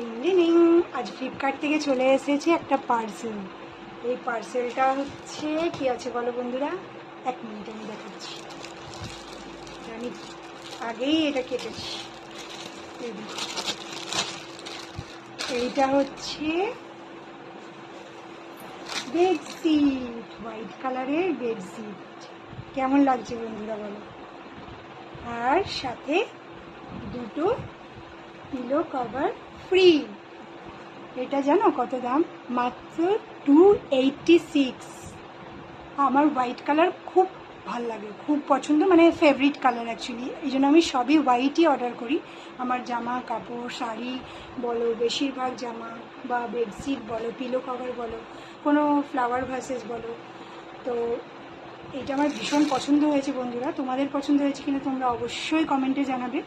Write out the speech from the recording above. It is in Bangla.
ডিং আজ ফ্লিপকার্ট থেকে চলে এসেছে একটা পার্সেল। এই পার্সেলটা হচ্ছে কি আছে বলো বন্ধুরা, এক মিনিট আমি দেখাচ্ছি। আমি আগেই এটা কেটেছি। এইটা হচ্ছে বেডশিট, হোয়াইট কালারের বেডশিট। কেমন লাগছে বন্ধুরা বলো? আর সাথে দুটো পিলো কভার ফ্রি। এটা জানো কত দাম? মাত্র 286। আমার হোয়াইট কালার খুব ভাল লাগে, খুব পছন্দ, মানে ফেভারিট কালার অ্যাকচুয়ালি। এই জন্য আমি সবই হোয়াইটই অর্ডার করি। আমার জামা কাপড় শাড়ি বলো, বেশিরভাগ জামা বা বেডশিট বলো, পিলো কভার বলো, কোনো ফ্লাওয়ার ভাসেস বলো, তো এটা আমার ভীষণ পছন্দ হয়েছে বন্ধুরা। তোমাদের পছন্দ হয়েছে কিনা তোমরা অবশ্যই কমেন্টে জানাবে।